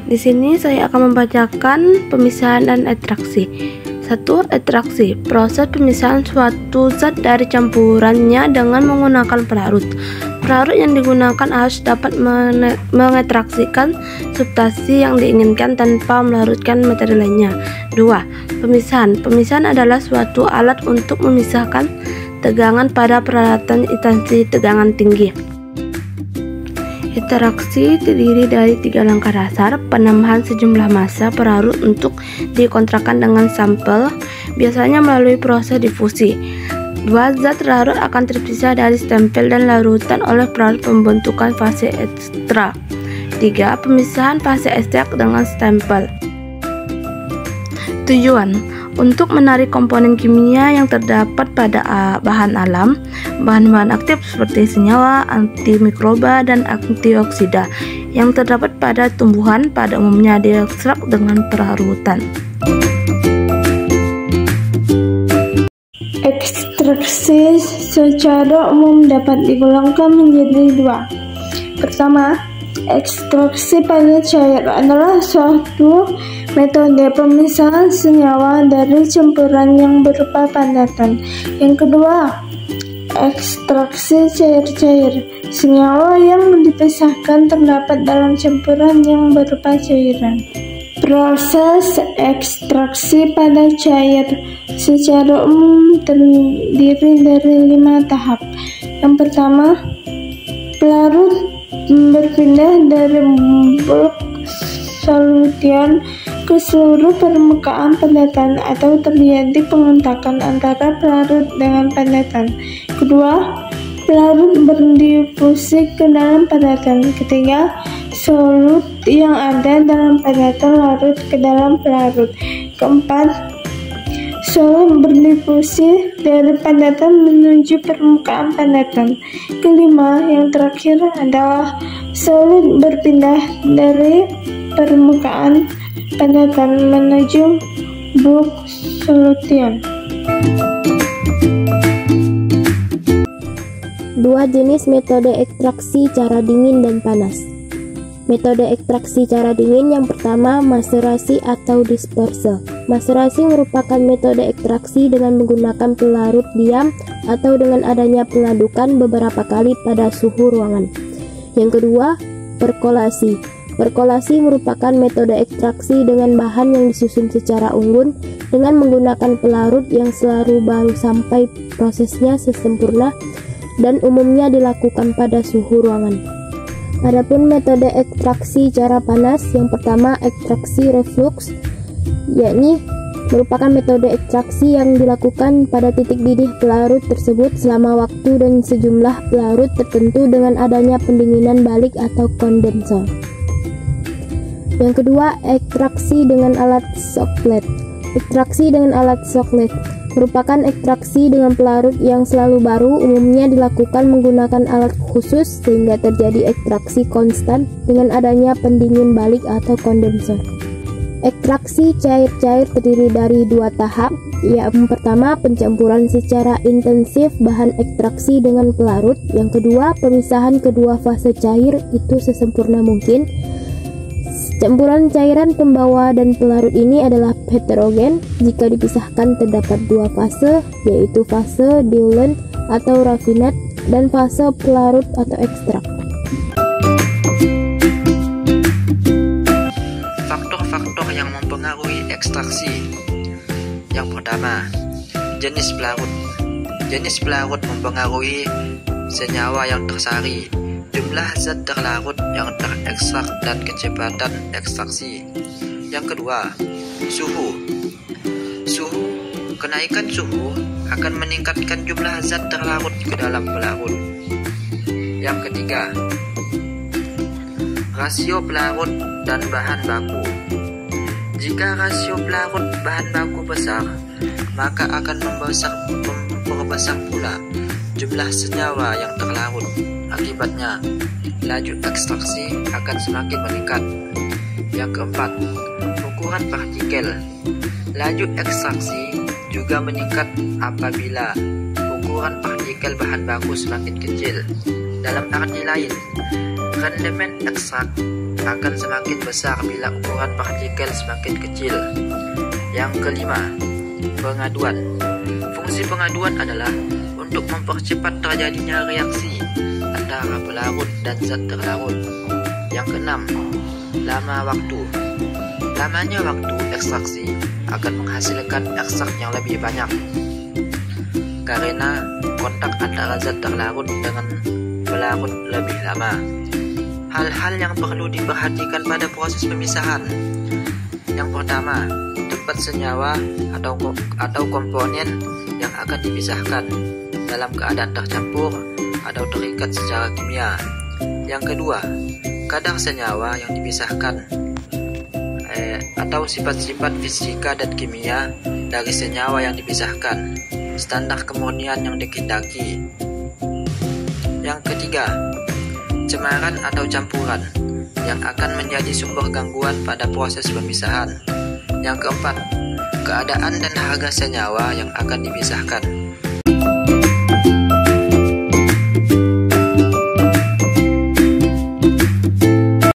Di sini saya akan membacakan pemisahan dan ekstraksi. 1. Ekstraksi, proses pemisahan suatu zat dari campurannya dengan menggunakan pelarut. Pelarut yang digunakan harus dapat mengekstraksikan substansi yang diinginkan tanpa melarutkan materi lainnya. 2. Pemisahan. Pemisahan adalah suatu alat untuk memisahkan tegangan pada peralatan instansi tegangan tinggi. Ekstraksi terdiri dari 3 langkah dasar: penambahan sejumlah massa pelarut untuk dikontrakkan dengan sampel, biasanya melalui proses difusi. 2. Zat larut akan terpisah dari stempel dan larutan oleh pelarut pembentukan fase ekstrak. 3. Pemisahan fase ekstrak dengan stempel. Tujuan: untuk menarik komponen kimia yang terdapat pada bahan alam, bahan-bahan aktif seperti senyawa, antimikroba, dan antioksida yang terdapat pada tumbuhan, pada umumnya diekstrak dengan pelarutan. Ekstraksi secara umum dapat digolongkan menjadi 2. Pertama, ekstraksi pada cair adalah suatu metode pemisahan senyawa dari campuran yang berupa padatan. Yang kedua, ekstraksi cair-cair. Senyawa yang dipisahkan terdapat dalam campuran yang berupa cairan. Proses ekstraksi pada cair secara umum terdiri dari 5 tahap. Yang pertama, pelarut berpindah dari bulk solutian ke seluruh permukaan padatan atau terjadi pengentakan antara pelarut dengan padatan. Kedua, pelarut berdifusi ke dalam padatan. Ketiga, solut yang ada dalam padatan larut ke dalam pelarut. Keempat, solut berdifusi dari padatan menuju permukaan padatan. Kelima, yang terakhir adalah solut berpindah dari permukaan padatan menuju bulk solutian. 2 jenis metode ekstraksi cara dingin dan panas. Metode ekstraksi cara dingin yang pertama, maserasi atau dispersal. Maserasi merupakan metode ekstraksi dengan menggunakan pelarut diam atau dengan adanya pengadukan beberapa kali pada suhu ruangan. Yang kedua, perkolasi. Perkolasi merupakan metode ekstraksi dengan bahan yang disusun secara unggun dengan menggunakan pelarut yang selalu baru sampai prosesnya sesempurna dan umumnya dilakukan pada suhu ruangan. Adapun metode ekstraksi cara panas, yang pertama ekstraksi reflux, yakni merupakan metode ekstraksi yang dilakukan pada titik didih pelarut tersebut selama waktu dan sejumlah pelarut tertentu dengan adanya pendinginan balik atau kondensor. Yang kedua, ekstraksi dengan alat shocklet. Ekstraksi dengan alat shocklet merupakan ekstraksi dengan pelarut yang selalu baru, umumnya dilakukan menggunakan alat khusus sehingga terjadi ekstraksi konstan dengan adanya pendingin balik atau kondensor. Ekstraksi cair-cair terdiri dari 2 tahap. Yang pertama, pencampuran secara intensif bahan ekstraksi dengan pelarut. Yang kedua, pemisahan kedua fase cair itu sesempurna mungkin. Campuran cairan pembawa dan pelarut ini adalah heterogen. Jika dipisahkan terdapat 2 fase, yaitu fase diluent atau raffinate dan fase pelarut atau ekstrak. Faktor-faktor yang mempengaruhi ekstraksi. Yang pertama, jenis pelarut. Jenis pelarut mempengaruhi senyawa yang tersari, jumlah zat terlarut yang terekstrak dan kecepatan ekstraksi. Yang kedua, suhu. Kenaikan suhu akan meningkatkan jumlah zat terlarut ke dalam pelarut. Yang ketiga, rasio pelarut dan bahan baku. Jika rasio pelarut bahan baku besar, maka akan memperbesar pula jumlah senyawa yang terlarut. Akibatnya, laju ekstraksi akan semakin meningkat. Yang keempat, ukuran partikel. Laju ekstraksi juga meningkat apabila ukuran partikel bahan baku semakin kecil. Dalam arti lain, rendemen ekstrak akan semakin besar bila ukuran partikel semakin kecil. Yang kelima, pengaduan. Fungsi pengaduan adalah untuk mempercepat terjadinya reaksi antara pelarut dan zat terlarut. Yang keenam, lama waktu. Lamanya waktu ekstraksi akan menghasilkan ekstrak yang lebih banyak karena kontak antara zat terlarut dengan pelarut lebih lama. Hal-hal yang perlu diperhatikan pada proses pemisahan. Yang pertama, tempat senyawa atau komponen yang akan dipisahkan dalam keadaan tercampur atau terikat secara kimia. Yang kedua, kadar senyawa yang dipisahkan atau sifat-sifat fisika dan kimia dari senyawa yang dipisahkan, standar kemurnian yang dikehendaki. Yang ketiga, cemaran atau campuran yang akan menjadi sumber gangguan pada proses pemisahan. Yang keempat, keadaan dan harga senyawa yang akan dipisahkan.